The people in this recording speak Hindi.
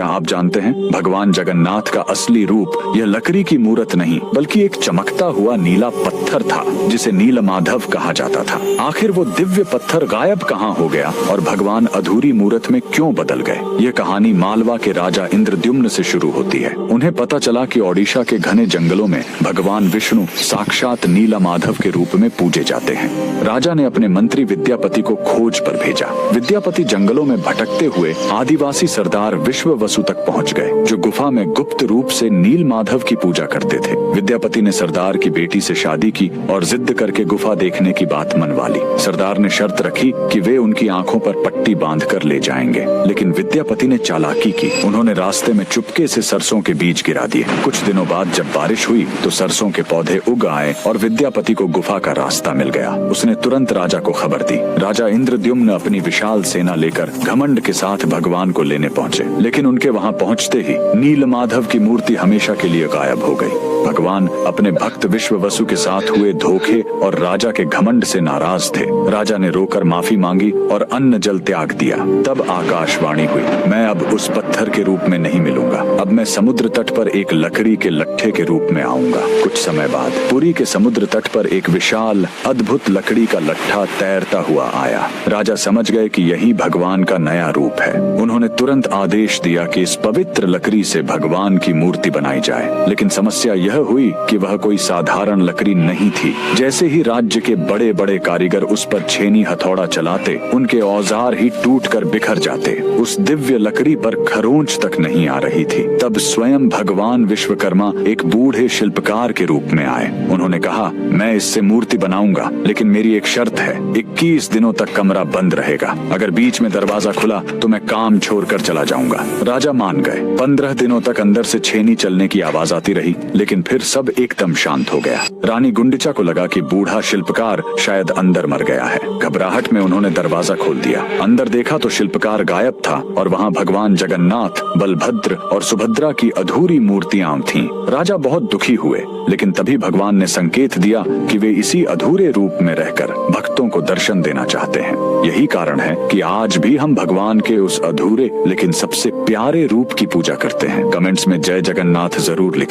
क्या आप जानते हैं भगवान जगन्नाथ का असली रूप यह लकड़ी की मूर्त नहीं बल्कि एक चमकता हुआ नीला पत्थर था जिसे नीलमाधव कहा जाता था। आखिर वो दिव्य पत्थर गायब कहाँ हो गया और भगवान अधूरी मूर्त में क्यों बदल गए? ये कहानी मालवा के राजा इंद्रद्युम्न से शुरू होती है। उन्हें पता चला कि ओडिशा के घने जंगलों में भगवान विष्णु साक्षात नीलमाधव के रूप में पूजे जाते हैं। राजा ने अपने मंत्री विद्यापति को खोज पर भेजा। विद्यापति जंगलों में भटकते हुए आदिवासी सरदार विश्ववसु तक पहुंच गए, जो गुफा में गुप्त रूप से नीलमाधव की पूजा करते थे। विद्यापति ने सरदार की बेटी से शादी की और जिद करके गुफा देखने की बात मनवा ली। सरदार ने शर्त रखी कि वे उनकी आंखों पर पट्टी बांधकर ले जाएंगे, लेकिन विद्यापति ने चालाकी की। उन्होंने रास्ते में चुपके से सरसों के बीज गिरा दिए। कुछ दिनों बाद जब बारिश हुई तो सरसों के पौधे उग आए और विद्यापति को गुफा का रास्ता मिल गया। उसने तुरंत राजा को खबर दी। राजा इंद्रद्युम्न अपनी विशाल सेना लेकर घमंड के साथ भगवान को लेने पहुंचे, लेकिन उनके वहां पहुंचते ही नीलमाधव की मूर्ति हमेशा के लिए गायब हो गई। भगवान अपने भक्त विश्ववसु के साथ हुए धोखे और राजा के घमंड से नाराज थे। राजा ने रोकर माफी मांगी और अन्न जल त्याग दिया। तब आकाशवाणी हुई, मैं अब उस पत्थर के रूप में नहीं मिलूंगा, अब मैं समुद्र तट पर एक लकड़ी के लट्ठे के रूप में आऊंगा। कुछ समय बाद पुरी के समुद्र तट पर एक विशाल अद्भुत लकड़ी का लट्ठा तैरता हुआ आया। राजा समझ गए कि यही भगवान का नया रूप है। उन्होंने तुरंत आदेश दिया कि इस पवित्र लकड़ी से भगवान की मूर्ति बनाई जाए, लेकिन समस्या यह हुई कि वह कोई साधारण लकड़ी नहीं थी। जैसे ही राज्य के बड़े बड़े कारीगर उस पर छेनी हथौड़ा चलाते, उनके औजार ही टूटकर बिखर जाते। उस दिव्य लकड़ी पर खरोंच तक नहीं आ रही थी। तब स्वयं भगवान विश्वकर्मा एक बूढ़े शिल्पकार के रूप में आए। उन्होंने कहा, मैं इससे मूर्ति बनाऊंगा, लेकिन मेरी एक शर्त है, 21 दिनों तक कमरा बंद रहेगा। अगर बीच में दरवाजा खुला तो मैं काम छोड़कर चला जाऊंगा। राजा मान गए। 15 दिनों तक अंदर से छेनी चलने की आवाज आती रही, लेकिन फिर सब एकदम शांत हो गया। रानी गुंडिचा को लगा कि बूढ़ा शिल्पकार शायद अंदर मर गया है। घबराहट में उन्होंने दरवाजा खोल दिया। अंदर देखा तो शिल्पकार गायब था और वहाँ भगवान जगन्नाथ, बलभद्र और सुभद्रा की अधूरी मूर्तियां थीं। राजा बहुत दुखी हुए, लेकिन तभी भगवान ने संकेत दिया कि वे इसी अधूरे रूप में रहकर भक्तों को दर्शन देना चाहते हैं। यही कारण है कि आज भी हम भगवान के उस अधूरे लेकिन सबसे प्यारे रूप की पूजा करते हैं। कमेंट्स में जय जगन्नाथ जरूर लिखें।